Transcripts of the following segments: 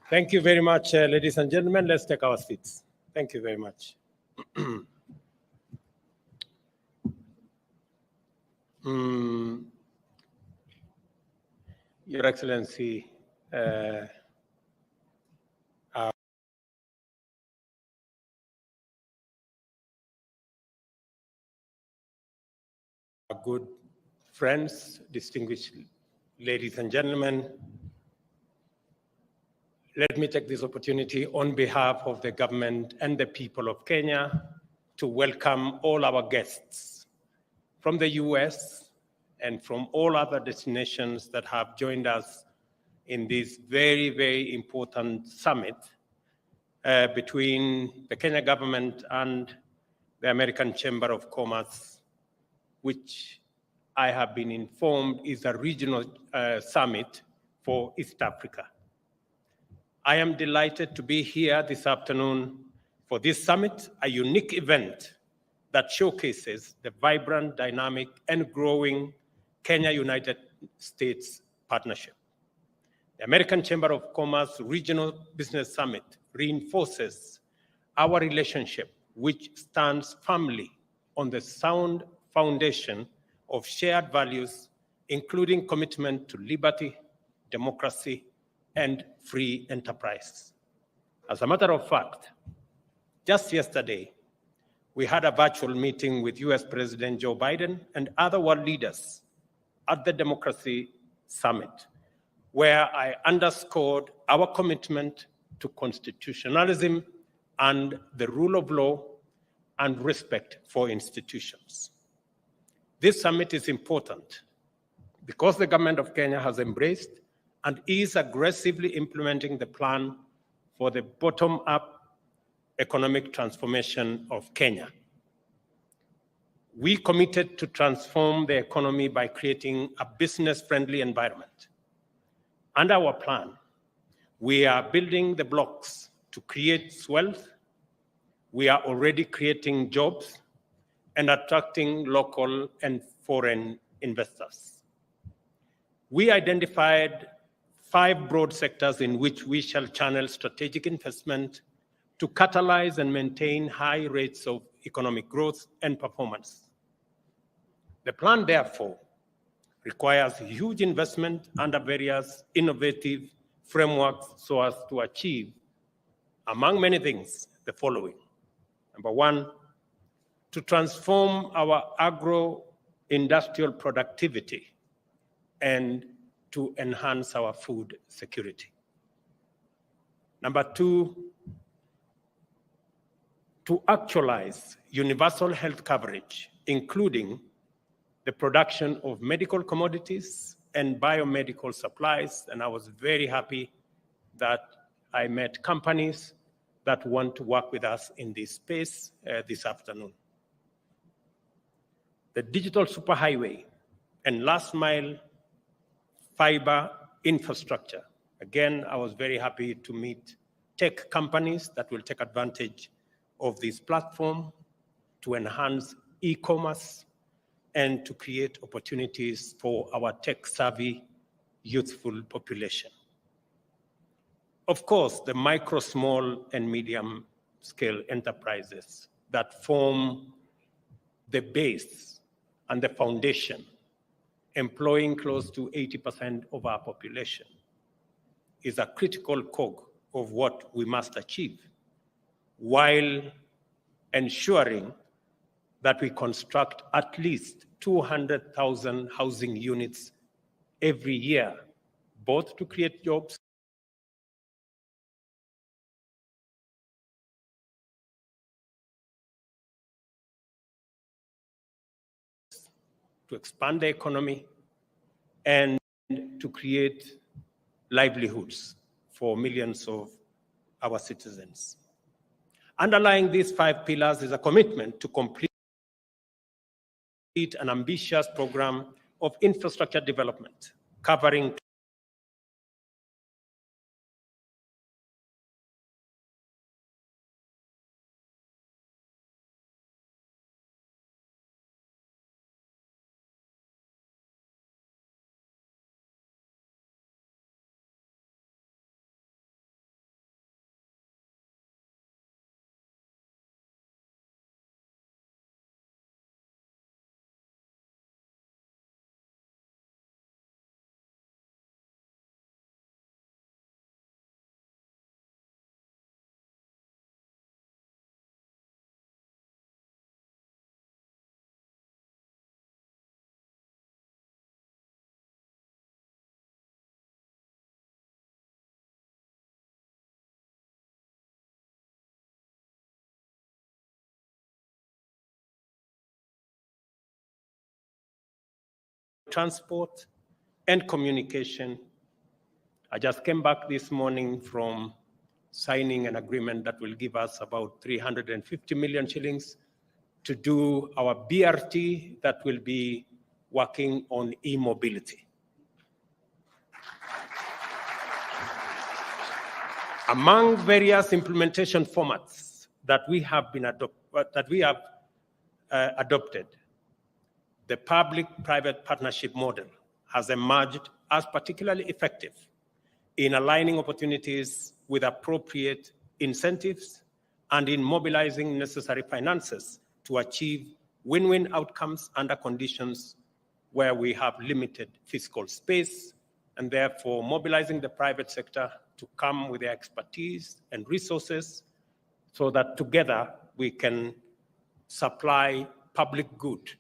Thank you very much, ladies and gentlemen. Let's take our seats. Thank you very much. Your Excellency, our good friends, distinguished ladies and gentlemen, let me take this opportunity on behalf of the government and the people of Kenya to welcome all our guests from the US and from all other destinations that have joined us in this very, very important summit between the Kenya government and the American Chamber of Commerce, which I have been informed is a regional summit for East Africa. I am delighted to be here this afternoon for this summit, a unique event that showcases the vibrant, dynamic, and growing Kenya-United States partnership. The American Chamber of Commerce Regional Business Summit reinforces our relationship, which stands firmly on the sound foundation of shared values, including commitment to liberty, democracy, and free enterprise. As a matter of fact, just yesterday, we had a virtual meeting with US President Joe Biden and other world leaders at the Democracy Summit, where I underscored our commitment to constitutionalism and the rule of law and respect for institutions. This summit is important because the government of Kenya has embraced and is aggressively implementing the plan for the bottom-up economic transformation of Kenya. We committed to transform the economy by creating a business-friendly environment. Under our plan, we are building the blocks to create wealth. We are already creating jobs and attracting local and foreign investors. We identified 5 broad sectors in which we shall channel strategic investment to catalyze and maintain high rates of economic growth and performance. The plan, therefore, requires huge investment under various innovative frameworks so as to achieve, among many things, the following. Number 1, to transform our agro-industrial productivity and to enhance our food security. Number 2, to actualize universal health coverage, including the production of medical commodities and biomedical supplies. And I was very happy that I met companies that want to work with us in this space this afternoon. The digital superhighway and last mile fiber infrastructure. Again, I was very happy to meet tech companies that will take advantage of this platform to enhance e-commerce and to create opportunities for our tech-savvy, youthful population. Of course, the micro, small, and medium-scale enterprises that form the base and the foundation, employing close to 80% of our population, is a critical cog of what we must achieve, while ensuring that we construct at least 200,000 housing units every year, both to create jobs to expand the economy and to create livelihoods for millions of our citizens. Underlying these 5 pillars is a commitment to complete an ambitious program of infrastructure development covering transport and communication. I just came back this morning from signing an agreement that will give us about 350 million shillings to do our BRT that will be working on e-mobility. Among various implementation formats that we have adopted, the public-private partnership model has emerged as particularly effective in aligning opportunities with appropriate incentives and in mobilizing necessary finances to achieve win-win outcomes under conditions where we have limited fiscal space, and therefore mobilizing the private sector to come with their expertise and resources so that together we can supply public good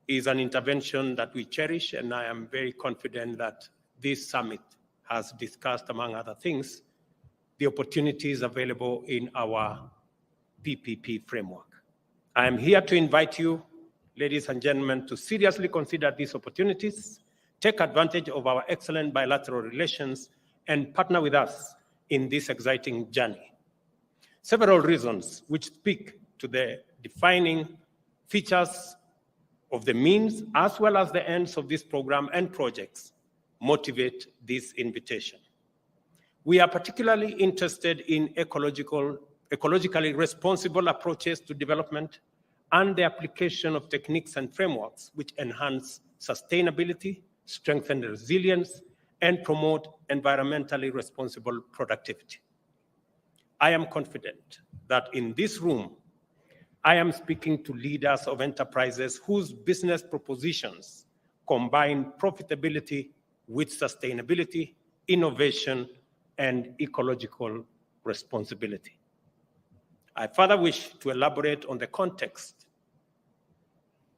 is an intervention that we cherish, and I am very confident that this summit has discussed, among other things, the opportunities available in our PPP framework. I am here to invite you, ladies and gentlemen, to seriously consider these opportunities, take advantage of our excellent bilateral relations, and partner with us in this exciting journey. Several reasons which speak to the defining features of the means as well as the ends of this program and projects motivate this invitation. We are particularly interested in ecologically responsible approaches to development and the application of techniques and frameworks which enhance sustainability, strengthen resilience, and promote environmentally responsible productivity. I am confident that in this room, I am speaking to leaders of enterprises whose business propositions combine profitability with sustainability, innovation, and ecological responsibility. I further wish to elaborate on the context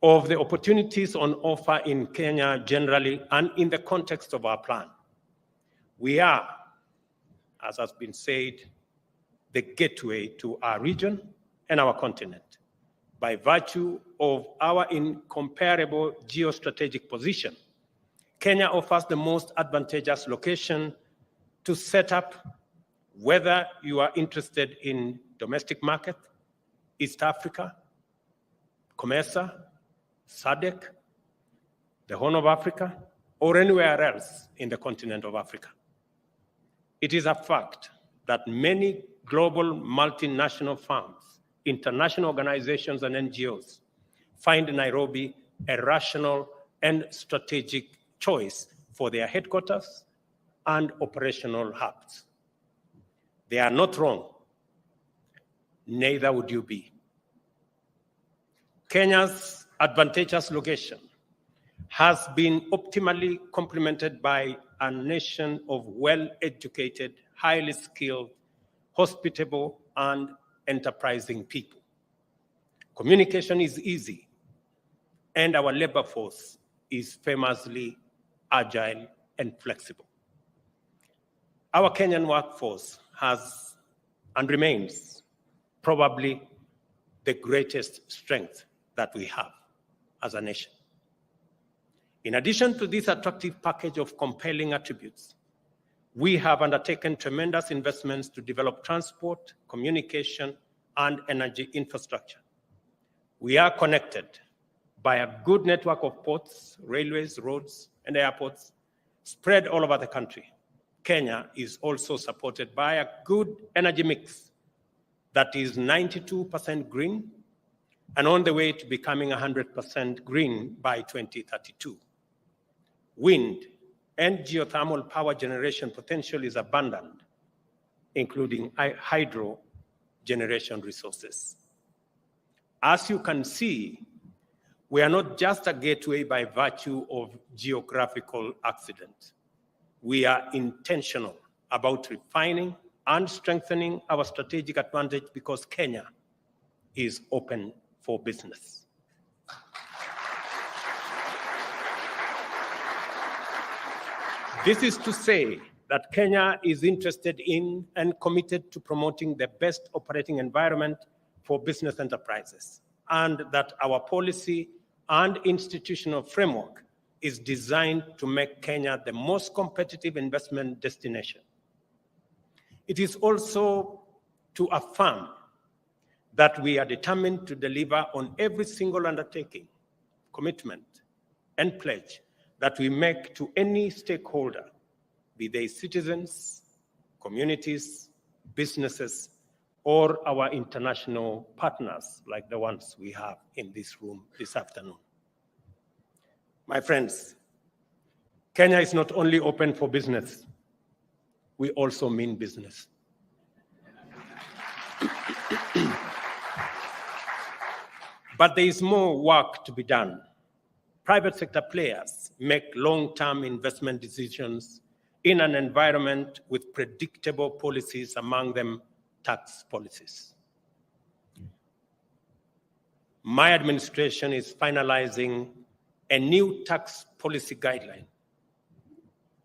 of the opportunities on offer in Kenya generally and in the context of our plan. We are, as has been said, the gateway to our region and our continent. By virtue of our incomparable geostrategic position, Kenya offers the most advantageous location to set up, whether you are interested in domestic market, East Africa, COMESA, SADC, the Horn of Africa, or anywhere else in the continent of Africa. It is a fact that many global multinational firms, international organizations, and NGOs find Nairobi a rational and strategic choice for their headquarters and operational hubs. They are not wrong. Neither would you be. Kenya's advantageous location has been optimally complemented by a nation of well-educated, highly skilled, hospitable, and enterprising people. Communication is easy, and our labor force is famously agile and flexible. Our Kenyan workforce has and remains probably the greatest strength that we have as a nation. In addition to this attractive package of compelling attributes, we have undertaken tremendous investments to develop transport, communication, and energy infrastructure. We are connected by a good network of ports, railways, roads, and airports spread all over the country. Kenya is also supported by a good energy mix that is 92% green and on the way to becoming 100% green by 2032. Wind and geothermal power generation potential is abundant, including hydro generation resources. As you can see, we are not just a gateway by virtue of geographical accident. We are intentional about refining and strengthening our strategic advantage because Kenya is open for business. This is to say that Kenya is interested in and committed to promoting the best operating environment for business enterprises, and that our policy and institutional framework is designed to make Kenya the most competitive investment destination. It is also to affirm that we are determined to deliver on every single undertaking, commitment, and pledge that we make to any stakeholder, be they citizens, communities, businesses, or our international partners like the ones we have in this room this afternoon. My friends, Kenya is not only open for business, we also mean business. But there is more work to be done. Private sector players make long-term investment decisions in an environment with predictable policies, among them tax policies. My administration is finalizing a new tax policy guideline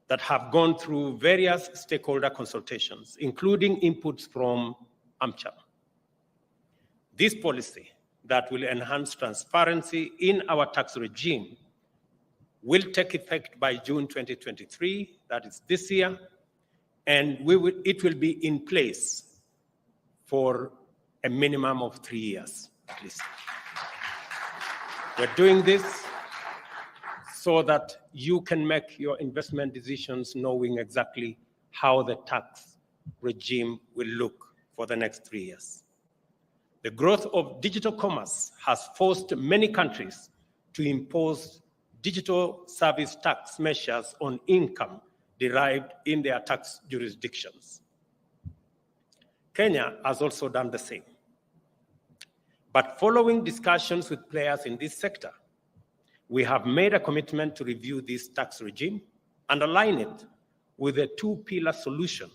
that have gone through various stakeholder consultations, including inputs from AmCham. This policy that will enhance transparency in our tax regime will take effect by June 2023, that is this year, and it will be in place for a minimum of 3 years, at least. We're doing this so that you can make your investment decisions knowing exactly how the tax regime will look for the next 3 years. The growth of digital commerce has forced many countries to impose digital service tax measures on income derived in their tax jurisdictions. Kenya has also done the same. But following discussions with players in this sector, we have made a commitment to review this tax regime and align it with a two-pillar solution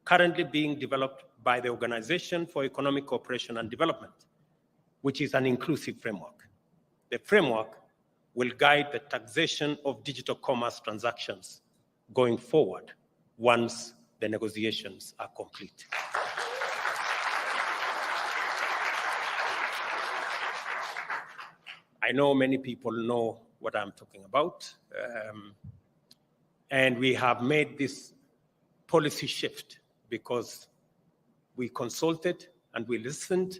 currently being developed by the Organization for Economic Cooperation and Development, which is an inclusive framework. The framework will guide the taxation of digital commerce transactions going forward once the negotiations are complete. I know many people know what I'm talking about, and we have made this policy shift because we consulted and we listened,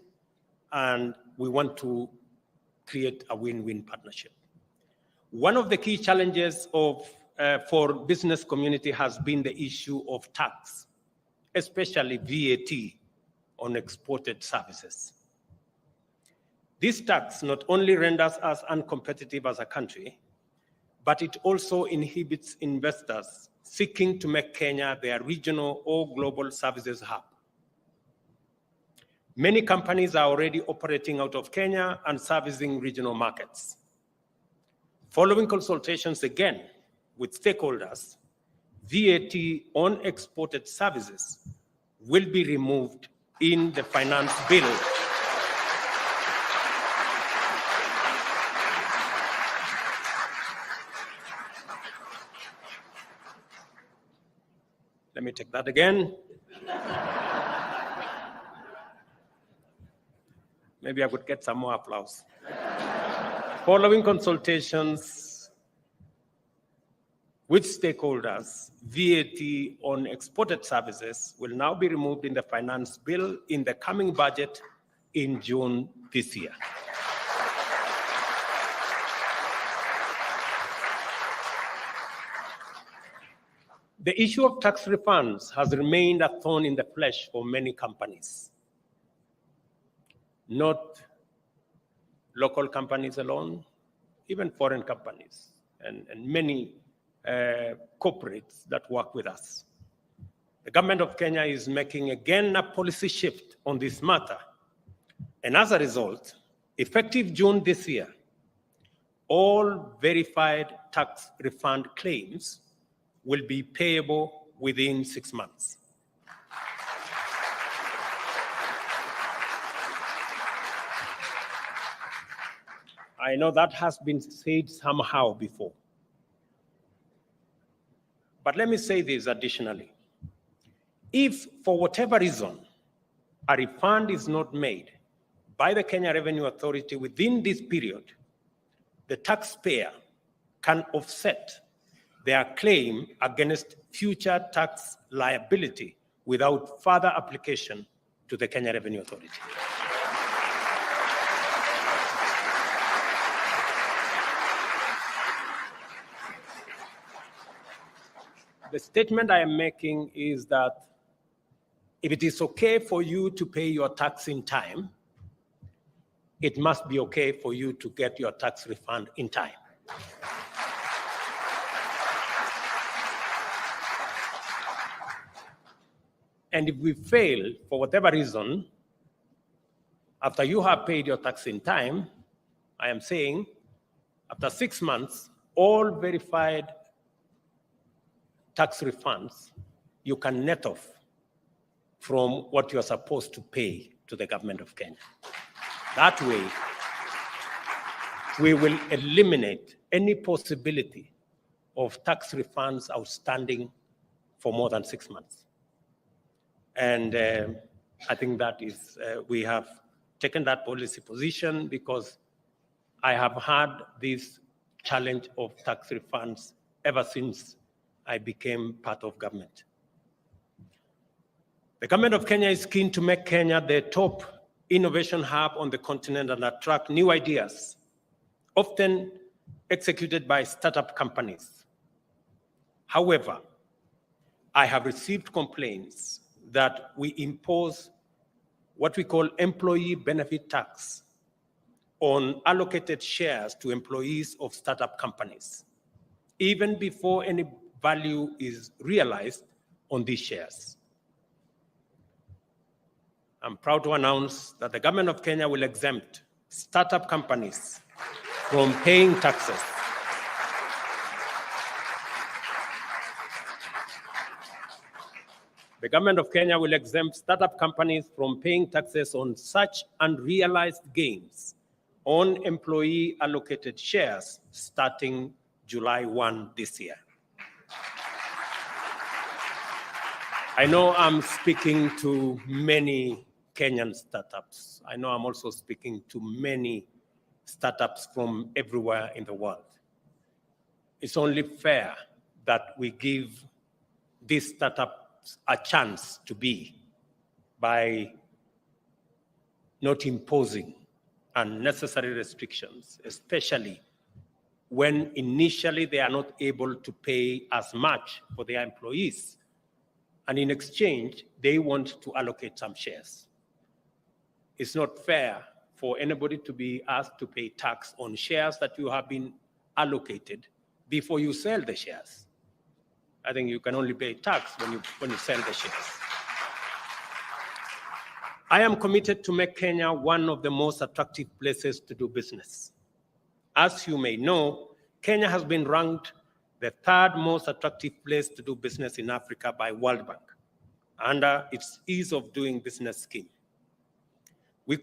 and we want to create a win-win partnership. One of the key challenges for business community has been the issue of tax, especially VAT on exported services. This tax not only renders us uncompetitive as a country, but it also inhibits investors seeking to make Kenya their regional or global services hub. Many companies are already operating out of Kenya and servicing regional markets. Following consultations again with stakeholders, VAT on exported services will be removed in the finance bill. Let me take that again. Maybe I could get some more applause. Following consultations with stakeholders, VAT on exported services will now be removed in the finance bill in the coming budget in June this year. The issue of tax refunds has remained a thorn in the flesh for many companies. Not local companies alone, even foreign companies and many corporates that work with us. The government of Kenya is making again a policy shift on this matter. And as a result, effective June this year, all verified tax refund claims will be payable within 6 months. I know that has been said somehow before. But let me say this additionally. If, for whatever reason, a refund is not made by the Kenya Revenue Authority within this period, the taxpayer can offset their claim against future tax liability without further application to the Kenya Revenue Authority. The statement I am making is that if it is okay for you to pay your tax in time, it must be okay for you to get your tax refund in time. And if we fail, for whatever reason, after you have paid your tax in time, I am saying, after 6 months, all verified tax refunds, you can net off from what you're supposed to pay to the government of Kenya. That way, we will eliminate any possibility of tax refunds outstanding for more than 6 months. And I think that is, we have taken that policy position because I have had this challenge of tax refunds ever since I became part of government. The government of Kenya is keen to make Kenya the top innovation hub on the continent and attract new ideas, often executed by startup companies. However, I have received complaints that we impose what we call employee benefit tax on allocated shares to employees of startup companies, even before any value is realized on these shares. I'm proud to announce that the government of Kenya will exempt startup companies from paying taxes. The government of Kenya will exempt startup companies from paying taxes on such unrealized gains on employee allocated shares starting July 1 this year. I know I'm speaking to many Kenyan startups. I know I'm also speaking to many startups from everywhere in the world. It's only fair that we give these startups a chance to be by not imposing unnecessary restrictions, especially when initially they are not able to pay as much for their employees. And in exchange, they want to allocate some shares. It's not fair for anybody to be asked to pay tax on shares that you have been allocated before you sell the shares. I think you can only pay tax when you sell the shares. I am committed to make Kenya one of the most attractive places to do business. As you may know, Kenya has been ranked the third most attractive place to do business in Africa by World Bank under its ease of doing business scheme. We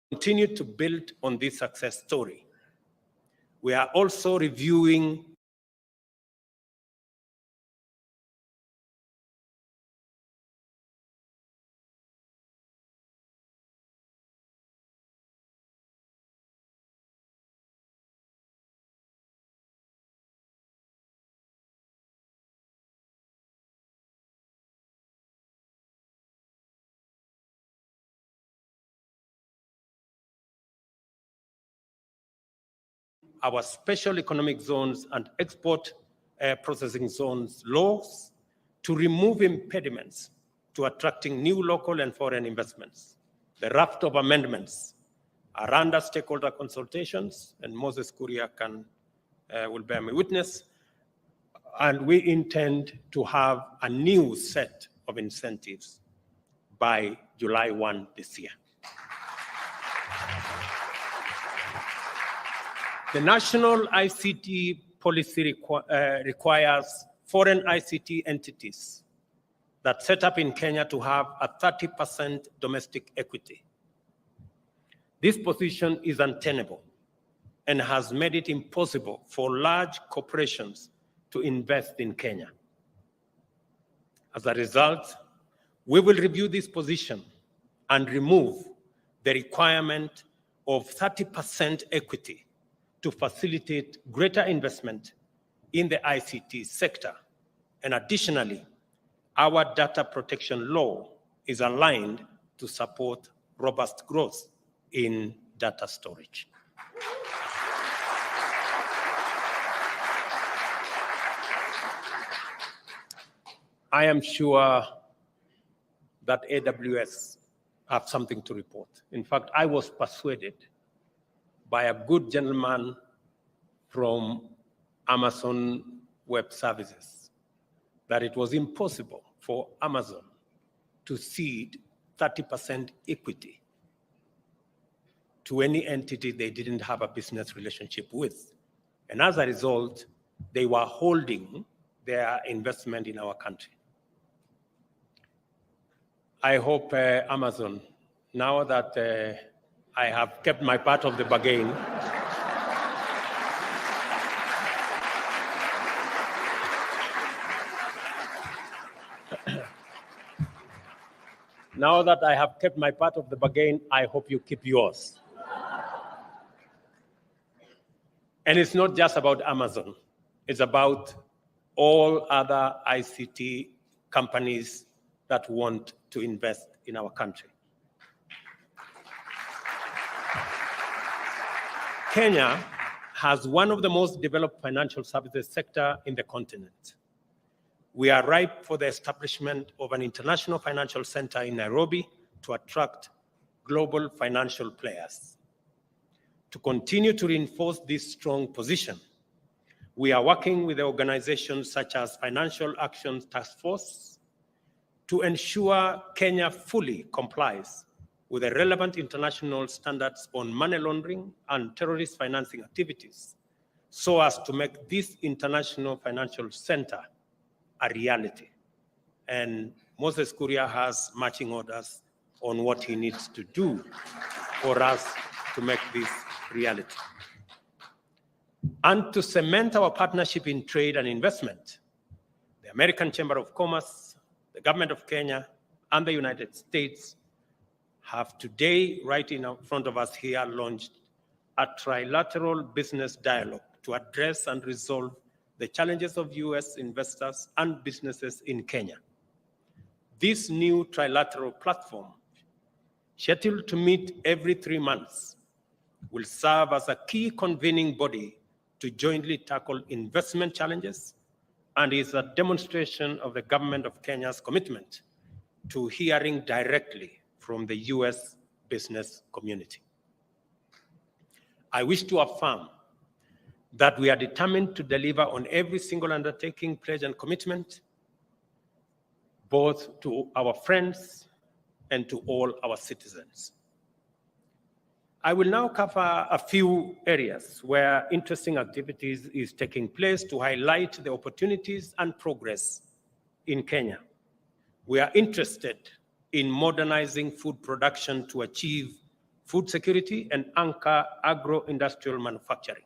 continue to build on this success story. We are also reviewing our special economic zones and export processing zones laws to remove impediments to attracting new local and foreign investments. The raft of amendments are under stakeholder consultations, and Moses Kuria will bear me witness, and we intend to have a new set of incentives by July 1 this year. The national ICT policy requires foreign ICT entities that set up in Kenya to have a 30% domestic equity. This position is untenable and has made it impossible for large corporations to invest in Kenya. As a result, we will review this position and remove the requirement of 30% equity to facilitate greater investment in the ICT sector. And additionally, our data protection law is aligned to support robust growth in data storage. I am sure that AWS have something to report. In fact, I was persuaded by a good gentleman from Amazon Web Services that it was impossible for Amazon to cede 30% equity to any entity they didn't have a business relationship with. And as a result, they were holding their investment in our country. I hope Amazon, now that I have kept my part of the bargain, now that I have kept my part of the bargain, I hope you keep yours. And it's not just about Amazon. It's about all other ICT companies that want to invest in our country. Kenya has one of the most developed financial services sector in the continent. We are ripe for the establishment of an international financial center in Nairobi to attract global financial players. To continue to reinforce this strong position, we are working with organizations such as Financial Action Task Force to ensure Kenya fully complies with the relevant international standards on money laundering and terrorist financing activities, so as to make this international financial center a reality. And Moses Kuria has marching orders on what he needs to do for us to make this reality. And to cement our partnership in trade and investment, the American Chamber of Commerce, the government of Kenya, and the United States have today, right in front of us here, launched a trilateral business dialogue to address and resolve the challenges of US investors and businesses in Kenya. This new trilateral platform, scheduled to meet every 3 months, will serve as a key convening body to jointly tackle investment challenges and is a demonstration of the government of Kenya's commitment to hearing directly from the US business community. I wish to affirm that we are determined to deliver on every single undertaking, pledge, and commitment, both to our friends and to all our citizens. I will now cover a few areas where interesting activities is taking place to highlight the opportunities and progress in Kenya. We are interested in modernizing food production to achieve food security and anchor agro-industrial manufacturing.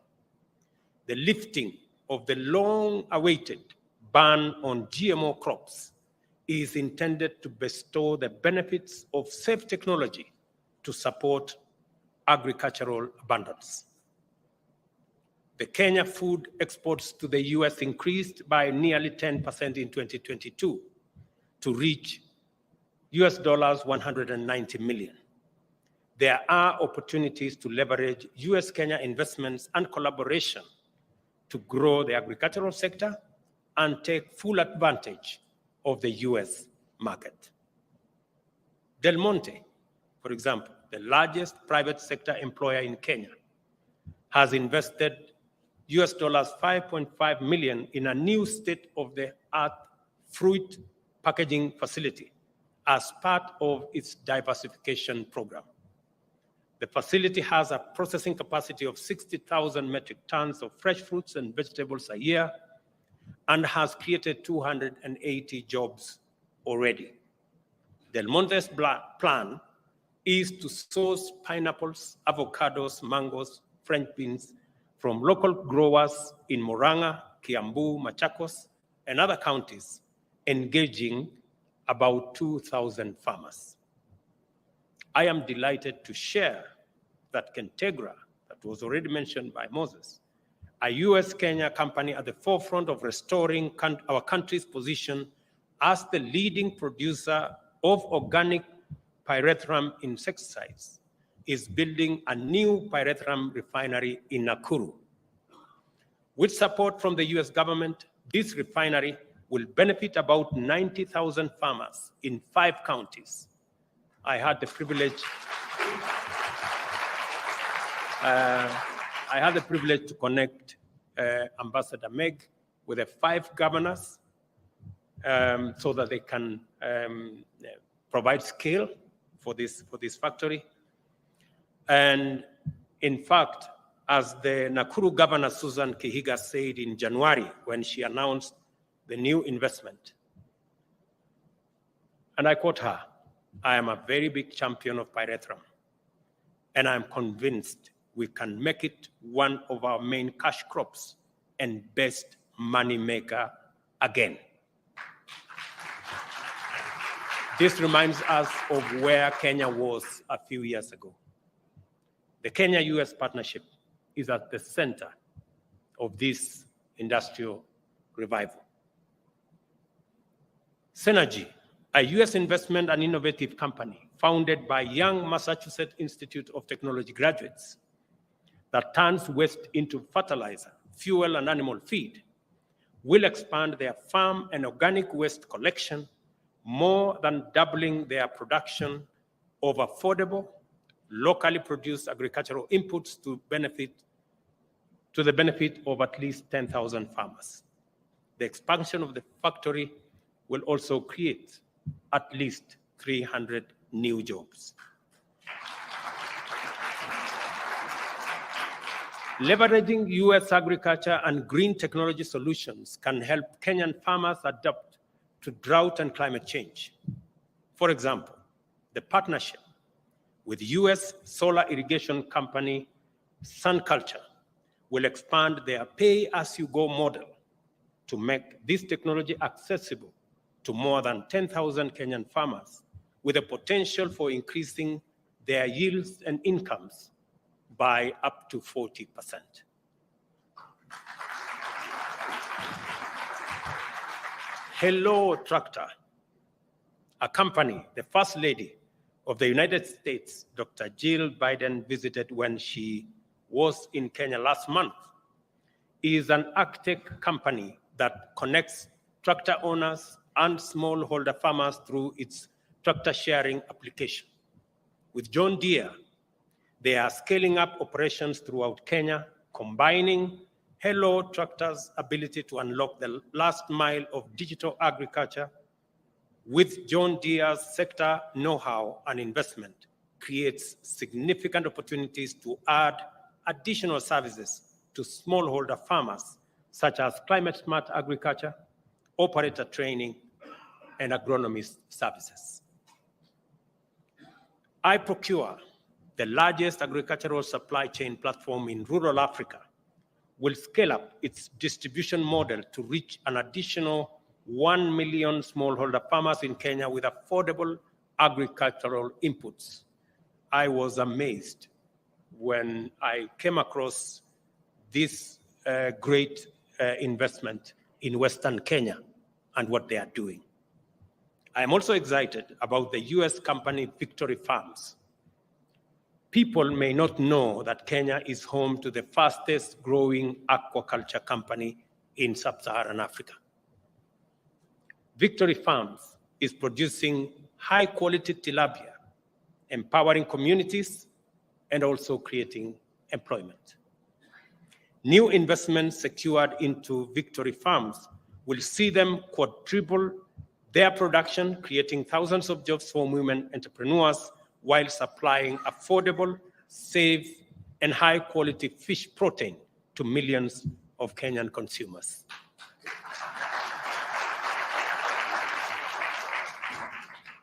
The lifting of the long-awaited ban on GMO crops is intended to bestow the benefits of safe technology to support agricultural abundance. The Kenya food exports to the US increased by nearly 10% in 2022 to reach US dollars 190 million. There are opportunities to leverage US-Kenya investments and collaboration to grow the agricultural sector and take full advantage of the US market. Del Monte, for example, the largest private sector employer in Kenya, has invested US dollars 5.5 million in a new state-of-the-art fruit packaging facility as part of its diversification program. The facility has a processing capacity of 60,000 metric tons of fresh fruits and vegetables a year and has created 280 jobs already. Del Monte's plan is to source pineapples, avocados, mangoes, French beans from local growers in Murang'a, Kiambu, Machakos, and other counties, engaging about 2,000 farmers. I am delighted to share that Kentegra, that was already mentioned by Moses, a US-Kenya company at the forefront of restoring our country's position as the leading producer of organic pyrethrum insecticides, is building a new pyrethrum refinery in Nakuru. With support from the US government, this refinery will benefit about 90,000 farmers in 5 counties. I had the privilege to connect Ambassador Meg with the 5 governors so that they can provide scale for this factory. And in fact, as the Nakuru Governor Susan Kihiga said in January when she announced the new investment, and I quote her, "I am a very big champion of pyrethrum, and I'm convinced we can make it one of our main cash crops and best money maker again." This reminds us of where Kenya was a few years ago. The Kenya-US partnership is at the center of this industrial revival. Synergy, a US investment and innovative company founded by young Massachusetts Institute of Technology graduates that turns waste into fertilizer, fuel, and animal feed, will expand their farm and organic waste collection, more than doubling their production of affordable, locally produced agricultural inputs to the benefit of at least 10,000 farmers. The expansion of the factory will also create at least 300 new jobs. Leveraging US agriculture and green technology solutions can help Kenyan farmers adapt to drought and climate change. For example, the partnership with US solar irrigation company SunCulture will expand their pay-as-you-go model to make this technology accessible to more than 10,000 Kenyan farmers, with a potential for increasing their yields and incomes by up to 40%. Hello Tractor, a company the First Lady of the United States, Dr. Jill Biden, visited when she was in Kenya last month, is an ag-tech company that connects tractor owners and smallholder farmers through its tractor sharing application. With John Deere, they are scaling up operations throughout Kenya, combining Hello Tractor's ability to unlock the last mile of digital agriculture with John Deere's sector know-how and investment creates significant opportunities to add additional services to smallholder farmers, such as climate-smart agriculture, operator training, and agronomist services. iProcure, the largest agricultural supply chain platform in rural Africa, will scale up its distribution model to reach an additional 1 million smallholder farmers in Kenya with affordable agricultural inputs. I was amazed when I came across this great investment in Western Kenya and what they are doing. I am also excited about the US company Victory Farms. People may not know that Kenya is home to the fastest growing aquaculture company in sub-Saharan Africa. Victory Farms is producing high quality tilapia, empowering communities and also creating employment. New investments secured into Victory Farms will see them quadruple their production, creating thousands of jobs for women entrepreneurs while supplying affordable, safe, and high-quality fish protein to millions of Kenyan consumers.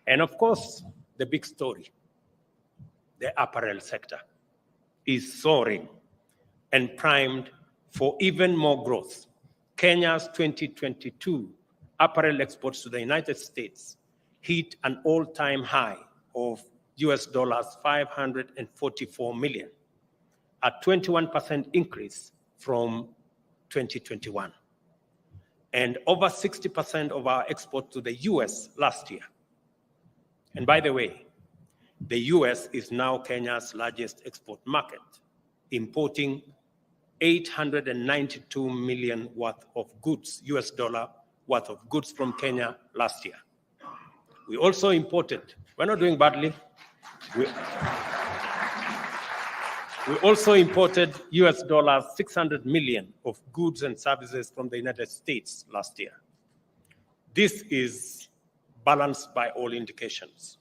And of course, the big story, the apparel sector is soaring and primed for even more growth. Kenya's 2022 apparel exports to the United States hit an all-time high of US dollars 544 million, a 21% increase from 2021, and over 60% of our exports to the US last year. And by the way, the US is now Kenya's largest export market, importing 892 million worth of goods, US dollar worth of goods from Kenya last year. We also imported, we're not doing badly, we also imported US dollars 600 million of goods and services from the United States last year. This is balanced by all indications.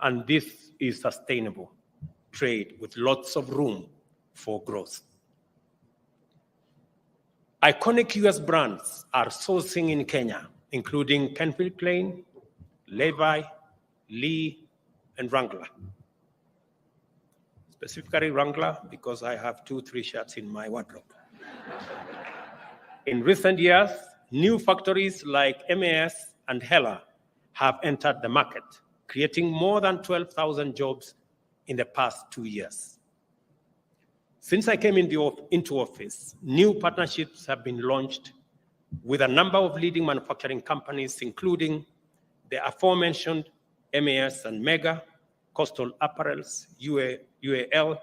And this is sustainable trade with lots of room for growth. Iconic US brands are sourcing in Kenya, including Calvin Klein, Levi, Lee, and Wrangler. Specifically Wrangler, because I have 2-3 shirts in my wardrobe. In recent years, new factories like MAS and Hella have entered the market, creating more than 12,000 jobs in the past 2 years. Since I came into office, new partnerships have been launched with a number of leading manufacturing companies, including the aforementioned MAS and Mega, Coastal Apparels, UAL,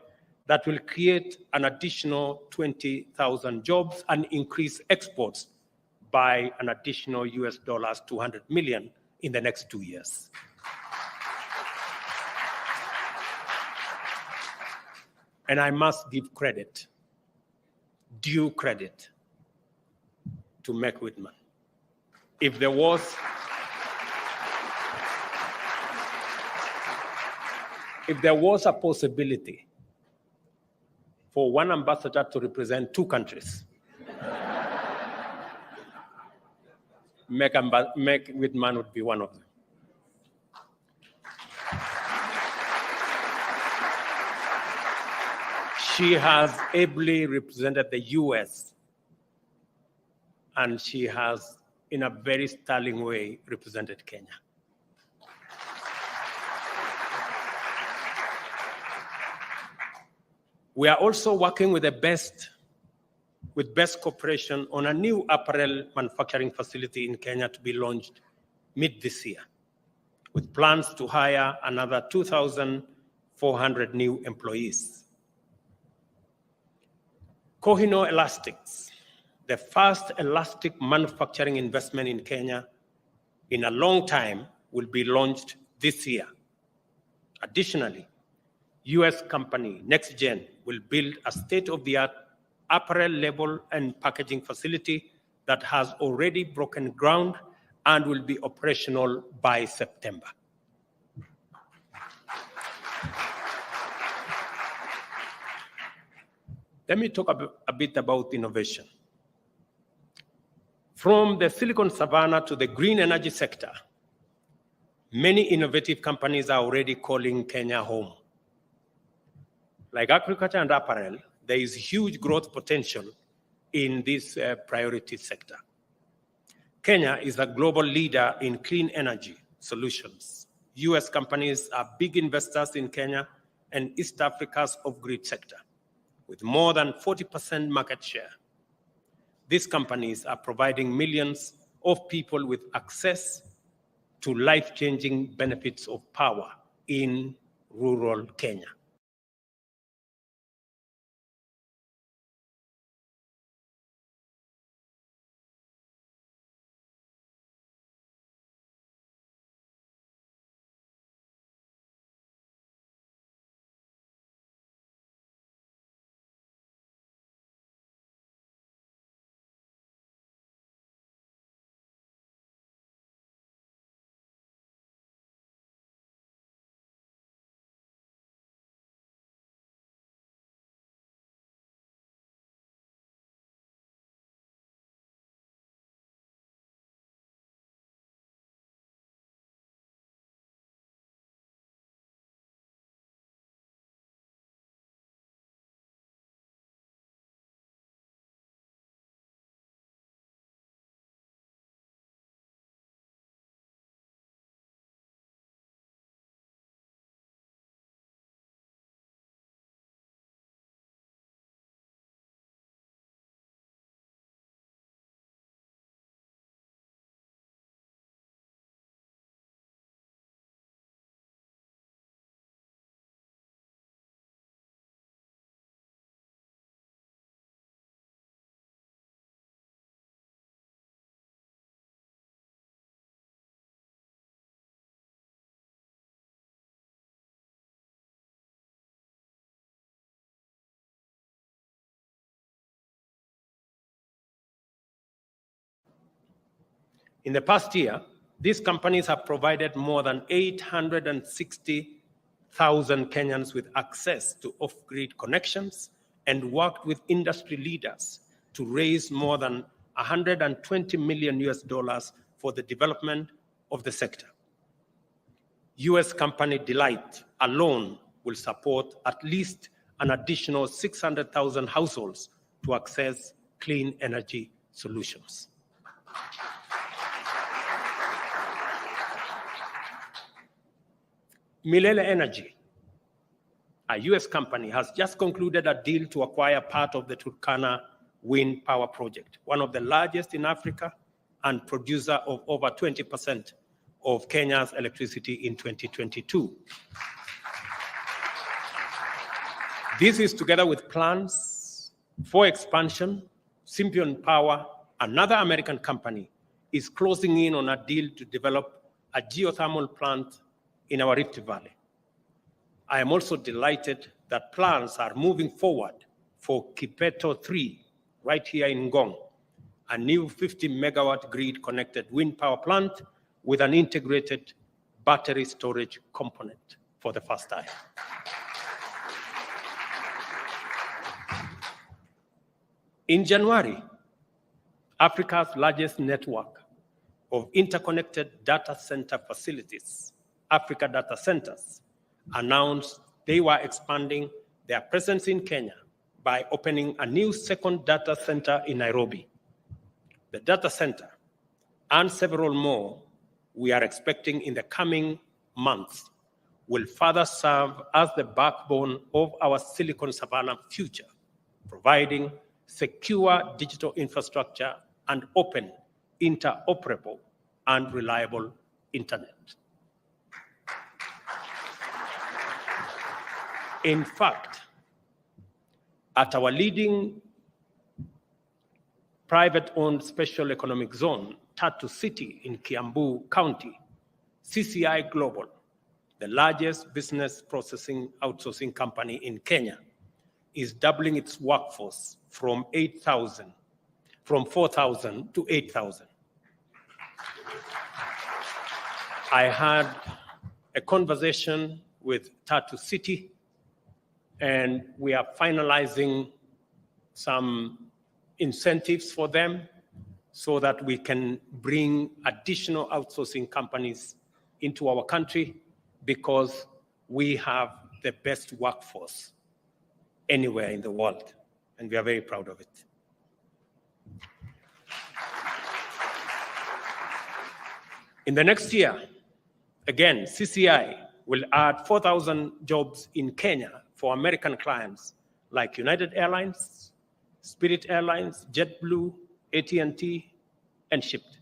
that will create an additional 20,000 jobs and increase exports by an additional US dollars 200 million in the next 2 years. And I must give credit, due credit, to Meg Whitman. If there was a possibility for one ambassador to represent 2 countries, Meg Whitman would be one of them. She has ably represented the US, and she has, in a very sterling way, represented Kenya. We are also working with best cooperation on a new apparel manufacturing facility in Kenya to be launched mid this year, with plans to hire another 2,400 new employees. Kohinoor Elastics, the first elastic manufacturing investment in Kenya in a long time, will be launched this year. Additionally, US company NextGen will build a state-of-the-art apparel label and packaging facility that has already broken ground and will be operational by September. Let me talk a bit about innovation. From the Silicon Savannah to the green energy sector, many innovative companies are already calling Kenya home. Like agriculture and apparel, there is huge growth potential in this priority sector. Kenya is a global leader in clean energy solutions. US companies are big investors in Kenya and East Africa's off-grid sector, with more than 40% market share. These companies are providing millions of people with access to life-changing benefits of power in rural Kenya. In the past year, these companies have provided more than 860,000 Kenyans with access to off-grid connections and worked with industry leaders to raise more than $120 million for the development of the sector. US company Delight alone will support at least an additional 600,000 households to access clean energy solutions. Milele Energy, a US company, has just concluded a deal to acquire part of the Turkana wind power project, one of the largest in Africa and producer of over 20% of Kenya's electricity in 2022. This is together with plans for expansion. Sympion Power, another American company, is closing in on a deal to develop a geothermal plant in our Rift Valley. I am also delighted that plans are moving forward for Kipeto 3 right here in Ngong, a new 50-megawatt grid-connected wind power plant with an integrated battery storage component for the first time. In January, Africa's largest network of interconnected data center facilities, Africa Data Centers, announced they were expanding their presence in Kenya by opening a new second data center in Nairobi. The data center and several more we are expecting in the coming months will further serve as the backbone of our Silicon Savannah future, providing secure digital infrastructure and open, interoperable, and reliable internet. In fact, at our leading private-owned special economic zone, Tatu City in Kiambu County, CCI Global, the largest business processing outsourcing company in Kenya, is doubling its workforce from 4,000 to 8,000. I had a conversation with Tatu City, and we are finalizing some incentives for them so that we can bring additional outsourcing companies into our country, because we have the best workforce anywhere in the world, and we are very proud of it. In the next year, again, CCI will add 4,000 jobs in Kenya for American clients like United Airlines, Spirit Airlines, JetBlue, AT&T, and Shipped.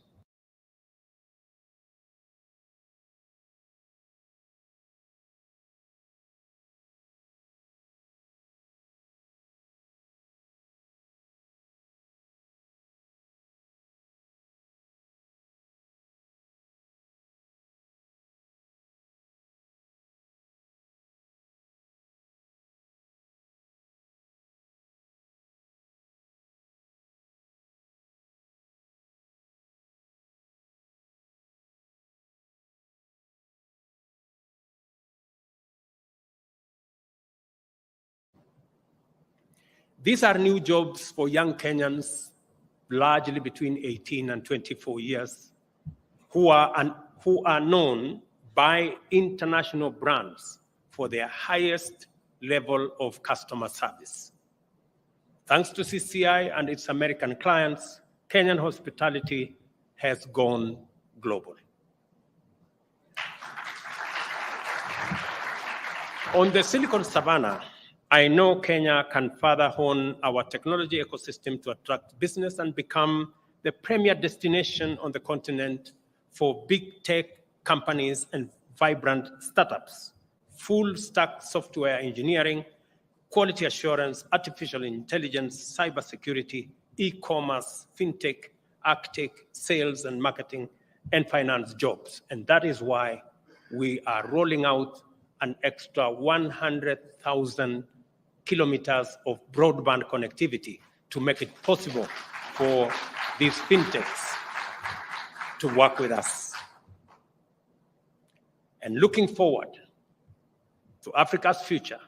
These are new jobs for young Kenyans, largely between 18 and 24 years, who are known by international brands for their highest level of customer service. Thanks to CCI and its American clients, Kenyan hospitality has gone global. On the Silicon Savannah, I know Kenya can further hone our technology ecosystem to attract business and become the premier destination on the continent for big tech companies and vibrant startups. Full stack software engineering, quality assurance, artificial intelligence, cybersecurity, e-commerce, fintech, agtech, sales and marketing, and finance jobs. And that is why we are rolling out an extra 100,000 kilometers of broadband connectivity to make it possible for these fintechs to work with us. And looking forward to Africa's future,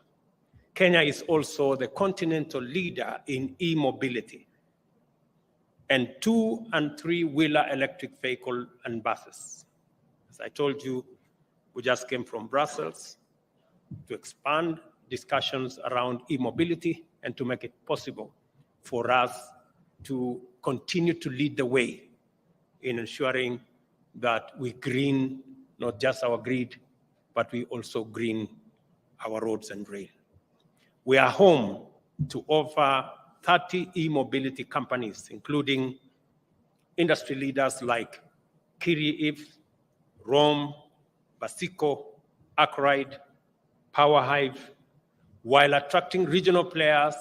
Kenya is also the continental leader in e-mobility and 2- and 3-wheeler electric vehicle and buses. As I told you, we just came from Brussels to expand discussions around e-mobility and to make it possible for us to continue to lead the way in ensuring that we green not just our grid, but we also green our roads and rail. We are home to over 30 e-mobility companies, including industry leaders like Kiri, Rome, Basico, Akride, PowerHive, while attracting regional players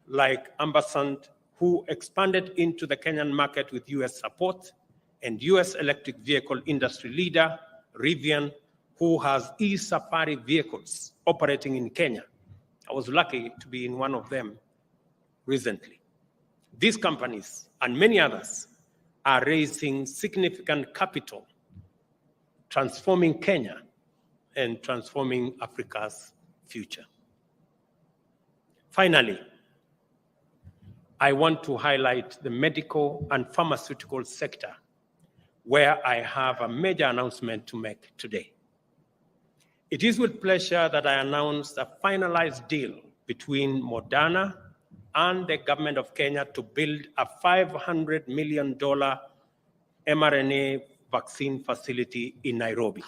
like Ampersand, who expanded into the Kenyan market with US support, and US electric vehicle industry leader, Rivian, who has e-Safari vehicles operating in Kenya. I was lucky to be in one of them recently. These companies and many others are raising significant capital, transforming Kenya and transforming Africa's future. Finally, I want to highlight the medical and pharmaceutical sector, where I have a major announcement to make today. It is with pleasure that I announce a finalized deal between Moderna and the government of Kenya to build a $500 million mRNA vaccine facility in Nairobi.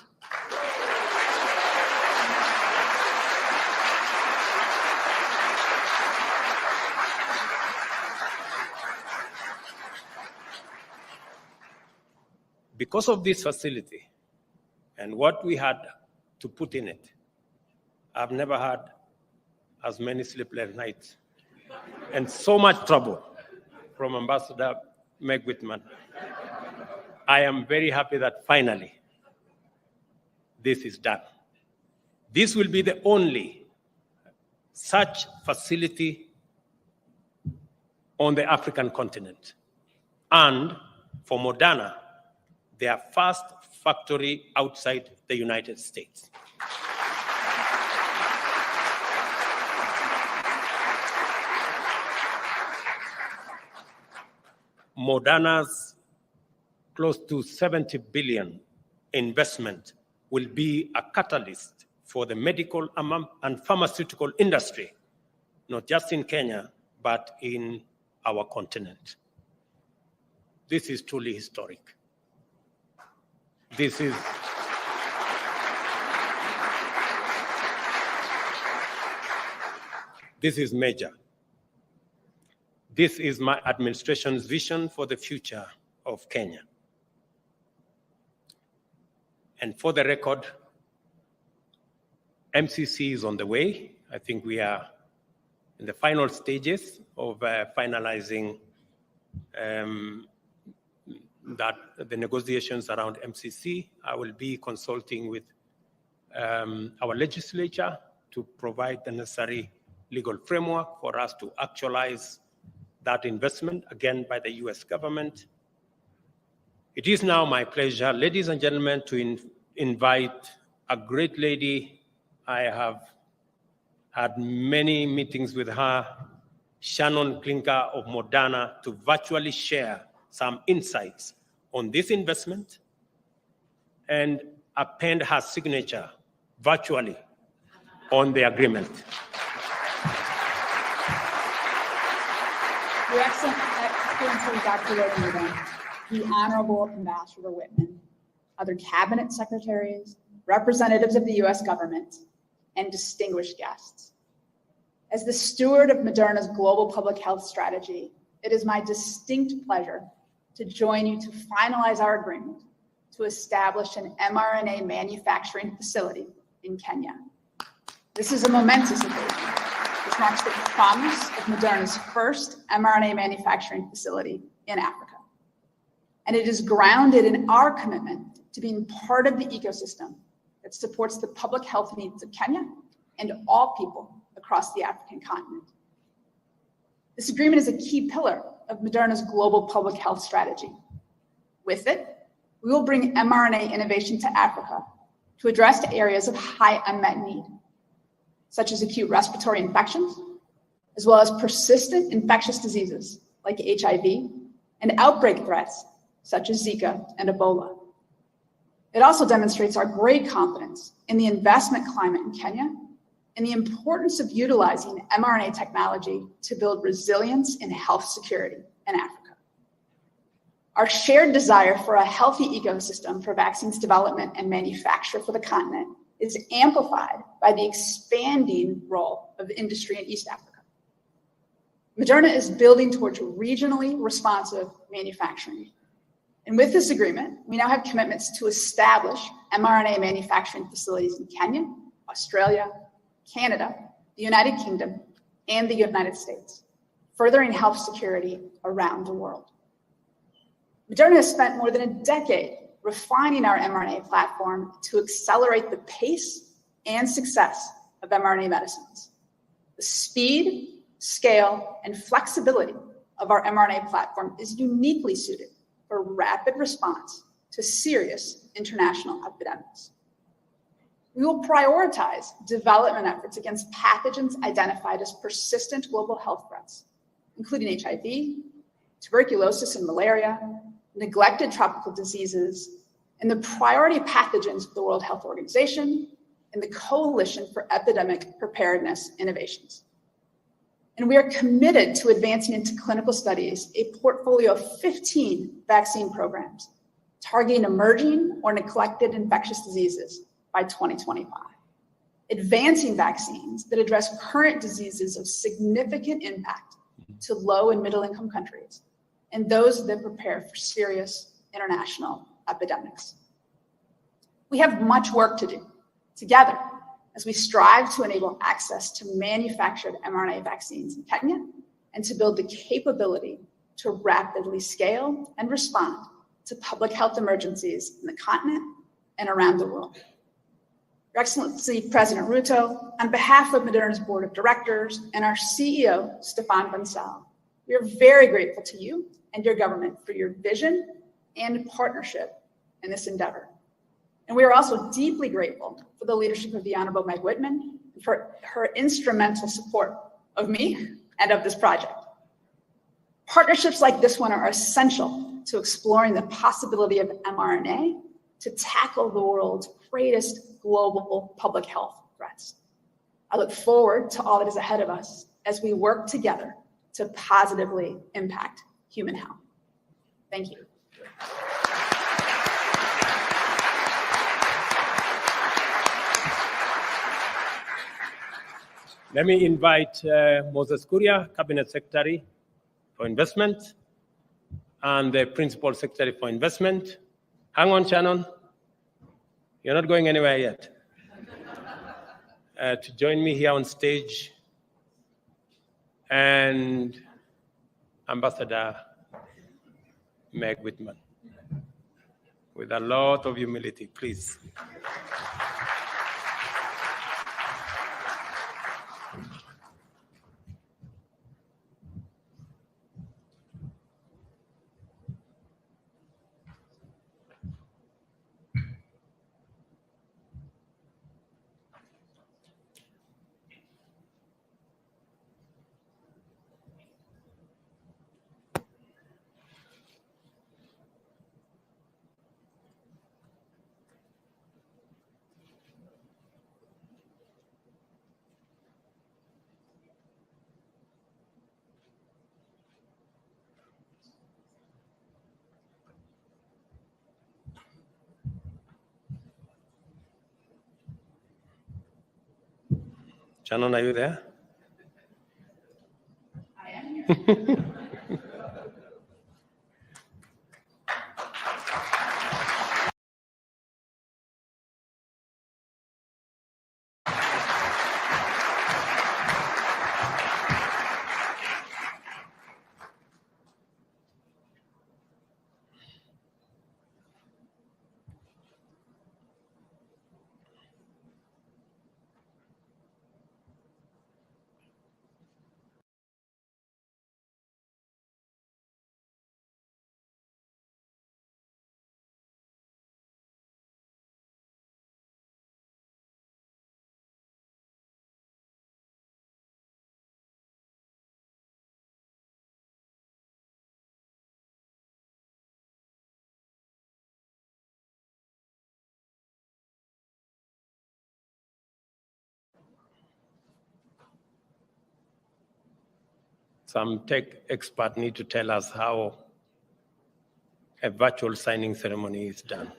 Because of this facility and what we had to put in it, I've never had as many sleepless nights and so much trouble from Ambassador Meg Whitman. I am very happy that finally this is done. This will be the only such facility on the African continent, and for Moderna, their first factory outside the United States. Moderna's close to $70 billion investment will be a catalyst for the medical and pharmaceutical industry, not just in Kenya, but in our continent. This is truly historic. This is major. This is my administration's vision for the future of Kenya. And for the record, MCC is on the way. I think we are in the final stages of finalizing the negotiations around MCC. I will be consulting with our legislature to provide the necessary legal framework for us to actualize that investment, again, by the US government. It is now my pleasure, ladies and gentlemen, to invite a great lady. I have had many meetings with her, Shannon Klinker of Moderna, to virtually share some insights on this investment and append her signature virtually on the agreement. Your Excellency, Dr. Whitman, the Honorable Ambassador Whitman, other cabinet secretaries, representatives of the US government, and distinguished guests. As the steward of Moderna's global public health strategy, it is my distinct pleasure to join you to finalize our agreement to establish an mRNA manufacturing facility in Kenya. This is a momentous occasion, which marks the promise of Moderna's first mRNA manufacturing facility in Africa. And it is grounded in our commitment to being part of the ecosystem that supports the public health needs of Kenya and all people across the African continent. This agreement is a key pillar of Moderna's global public health strategy. With it, we will bring mRNA innovation to Africa to address areas of high unmet need, such as acute respiratory infections, as well as persistent infectious diseases like HIV and outbreak threats such as Zika and Ebola. It also demonstrates our great confidence in the investment climate in Kenya and the importance of utilizing mRNA technology to build resilience in health security in Africa. Our shared desire for a healthy ecosystem for vaccines development and manufacture for the continent is amplified by the expanding role of industry in East Africa. Moderna is building towards regionally responsive manufacturing. And with this agreement, we now have commitments to establish mRNA manufacturing facilities in Kenya, Australia, Canada, the United Kingdom, and the United States, furthering health security around the world. Moderna has spent more than a decade refining our mRNA platform to accelerate the pace and success of mRNA medicines. The speed, scale, and flexibility of our mRNA platform is uniquely suited for rapid response to serious international epidemics. We will prioritize development efforts against pathogens identified as persistent global health threats, including HIV, tuberculosis and malaria, neglected tropical diseases, and the priority pathogens of the World Health Organization and the Coalition for Epidemic Preparedness Innovations. And we are committed to advancing into clinical studies a portfolio of 15 vaccine programs targeting emerging or neglected infectious diseases by 2025, advancing vaccines that address current diseases of significant impact to low and middle income countries, and those that prepare for serious international epidemics. We have much work to do together as we strive to enable access to manufactured mRNA vaccines in Kenya and to build the capability to rapidly scale and respond to public health emergencies in the continent and around the world. Your Excellency, President Ruto, on behalf of Moderna's Board of Directors and our CEO, Stéphane Bancel, we are very grateful to you and your government for your vision and partnership in this endeavor. And we are also deeply grateful for the leadership of the Honorable Meg Whitman for her instrumental support of me and of this project. Partnerships like this one are essential to exploring the possibility of mRNA to tackle the world's greatest global public health threats. I look forward to all that is ahead of us as we work together to positively impact human health. Thank you. Let me invite Moses Kuria, Cabinet Secretary for Investment, and the Principal Secretary for Investment. Hang on, Shannon. You're not going anywhere yet. To join me here on stage, and Ambassador Meg Whitman, with a lot of humility, please. Shannon, are you there? I am here. some tech expert need to tell us how a virtual signing ceremony is done.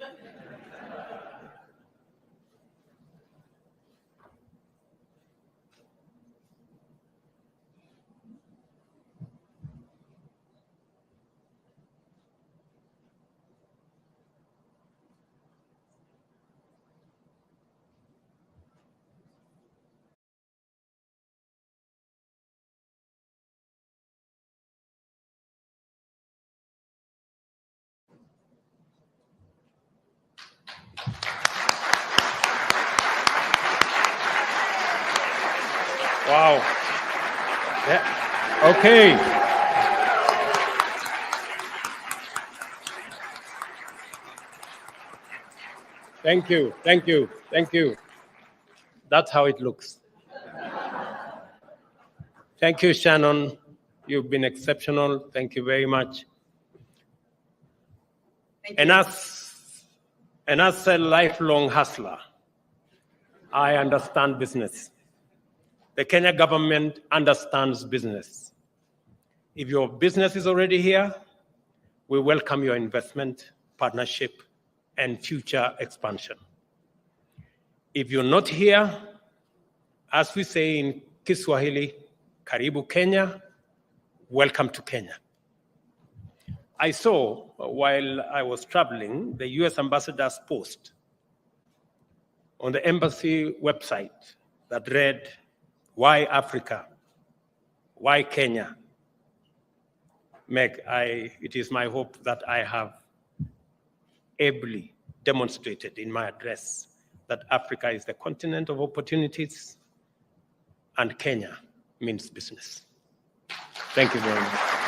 Wow. Yeah. Okay. Thank you. Thank you. Thank you. That's how it looks. Thank you, Shannon. You've been exceptional. Thank you very much. Thank And you. as a lifelong hustler, I understand business. The Kenya government understands business. If your business is already here, we welcome your investment, partnership, and future expansion. If you're not here, as we say in Kiswahili, Karibu Kenya, welcome to Kenya. I saw, while I was traveling, the US ambassador's post on the embassy website that read, "Why Africa? Why Kenya?" Meg, it is my hope that I have ably demonstrated in my address that Africa is the continent of opportunities and Kenya means business. Thank you very much.